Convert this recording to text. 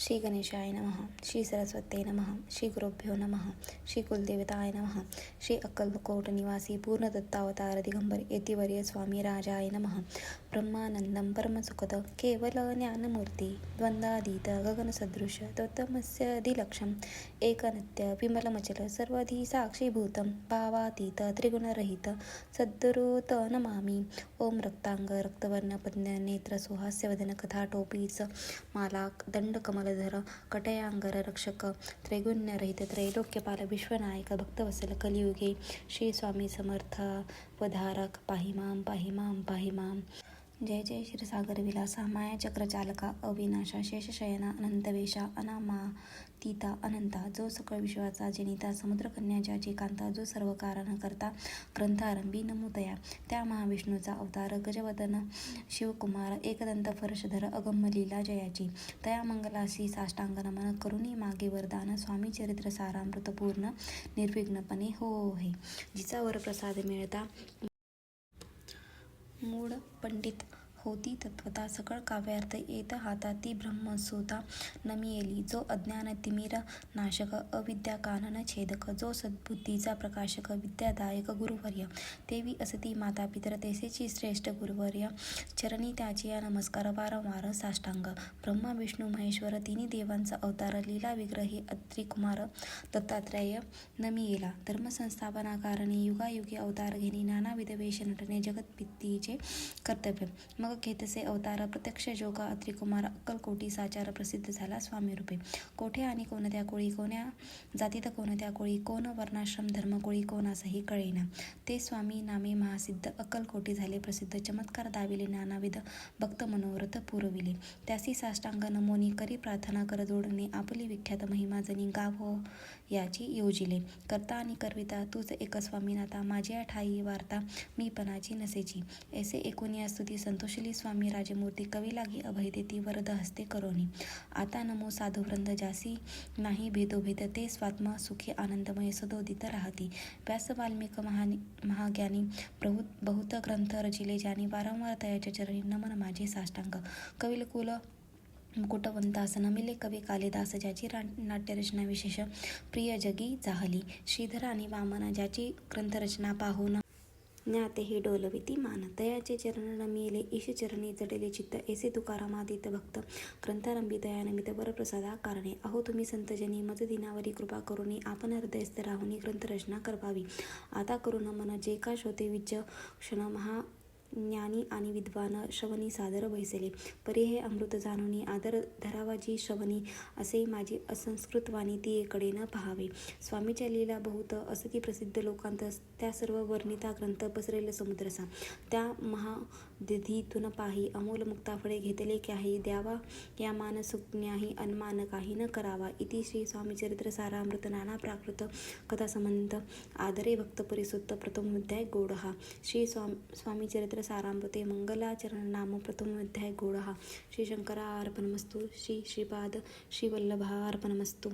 श्री गणेशाय नमः. श्री सरस्वते नमः. श्री गुरुभ्यो नमः. श्री कुलदेवताय नमः. श्री अक्कलकोट निवासी पूर्ण दत्तावतार दिगंबर यतिवर्य स्वामी राजाय नमः. ब्रह्मानंदं परमसुखद केवल ज्ञानमूर्ती द्वंद्वातीत गगनसदृश तत्त्वमस्य अधिलक्ष्यम् एकनित्य विमलमचल सर्वधी साक्षीभूतं भावातीत त्रिगुणरहित सद्गुरुत नमामि. ओम रक्तांग रक्तवर्ण पद्म नेत्र सुहास्यवदन कथा टोपीच माला दंड कमलधर कटयांगर रक्षक त्रैगुण्यरहित त्रैलोक्यपाल विश्वनायक भक्तवत्सल कलियुगे श्री स्वामी समर्थ वधारक पाहिमाम पाहिमाम पाहिमाम. जय जय क्षीरसागर विलासा माया चक्रचालका अविनाशा शेषशयना अनंतवेशा अनामातीता अनंता जो सकळ विश्वाचा जनिता समुद्रकन्या ज्याची कांता जो सर्व कारण करता ग्रंथारंभी नमोदया त्या महाविष्णूचा अवतार गजवदन शिवकुमार एकदंत फरशधर अगम्य लीला जयाची तया मंगलासी साष्टांग नमन करुणी मागे वरदान स्वामी चरित्र सारामृत पूर्ण निर्विघ्नपणे हो हे. जिचा वरप्रसाद मिळता मूळ पंडित होती तत्वता सकळ काव्यार्थ येत हाता ती ब्रह्मसुता नमियेली जो अज्ञान तिमिर नाशक अविद्या कानन छेदक जो सद्बुद्धीचा प्रकाशक विद्यादायक गुरुवर्य देवी असती माता पितर तेसेची श्रेष्ठ गुरुवर्य चरणी त्याची या नमस्कार वारंवार साष्टांग. ब्रह्मा विष्णू महेश्वर तिन्ही देवांचा अवतार लीला विग्रही अत्रिकुमार दत्तात्रय नमियेला धर्मसंस्थापना कारणी युगायुगी अवतार घेणी नानाविध वेश नटणे जगतपित्तीचे कर्तव्य. मग घेतसे अवतार प्रत्यक्ष जोगा अत्रिकुमार अक्कलकोटी साचार प्रसिद्ध झाला स्वामी रूपे. कोठे आणि कोणत्या कोळी कोण्या जातीत कोणत्या कोळी कोण वर्णाश्रम धर्म कोळी कोणासही कळेना ते स्वामी नामे महासिद्ध अक्कलकोटी झाले प्रसिद्ध चमत्कार दाविले नानाविध भक्त मनोरथ पुरविले. त्यासी साष्टांग नमोनी करी प्रार्थना कर जोडणे आपली विख्यात महिमा जनी गाव याची योजिले. करता आणि करविता तूच एक स्वामीनाथा माझ्या ठाई वार्ता मी पणाची नसेची ऐसे एकूण या स्तुती संतोषली स्वामी राजमूर्ती कवी लागी अभय देती वरद हस्ते करोनी. आता नमो साधुवृंद जासी नाही भेदोभेद ते स्वात्म सुखी आनंदमय सदोदित राहती. व्यास वाल्मिक महाज्ञानी बहुत ग्रंथ रचिले ज्यांनी वारंवार तयाच्या चरणी नमन माझे साष्टांग. कविकुल मुकुटवंतास नमिले कवी कालिदास ज्याची नाट्यरचना विशेष प्रिय जगी जाहली. श्रीधर आणि वामन ज्याची ग्रंथरचना पाहून ज्ञातेही डोलविती मान. तयाचे चरण नमिले ईश चरणी जडले चित्त ऐसे तुकारामादित भक्त ग्रंथारंभी तयानमित वरप्रसादा कारणे. अहो तुम्ही संतजनी मज दिनावरी कृपा करुणी आपण हृदयस्थ राहुनी ग्रंथरचना करवावी. आता करू नमन जे का श्रोते विचक्षण महाज्ञानी आणि विद्वान श्रवणी सादर बैसले. परी हे अमृत जाणुनी आदर धरावा जी श्रवणी असे माझी असंस्कृत वाणी ती एकडे न पहावे. स्वामीच्या लीला बहुत असती प्रसिद्ध लोकांत त्या सर्व वर्णिता ग्रंथ पसरेल समुद्रसा. त्या महादधीतून पाही अमोल मुक्ताफळे घेतले क्याही द्यावा या मानसुज्ञाही अनमान काही न करावा. इति श्री स्वामीचरित्र सारामृत नाना प्राकृत कथासंबंध आदरे भक्त परिसुत्त प्रथमोध्याय गौडहा. श्री स्वामीचरित्र सारामृते मंगलाचरण नाम प्रथमोध्याय गौडहा. श्री शंकरार्पणमस्तु. श्री श्रीपाद श्री वल्लभार्पणमस्तु.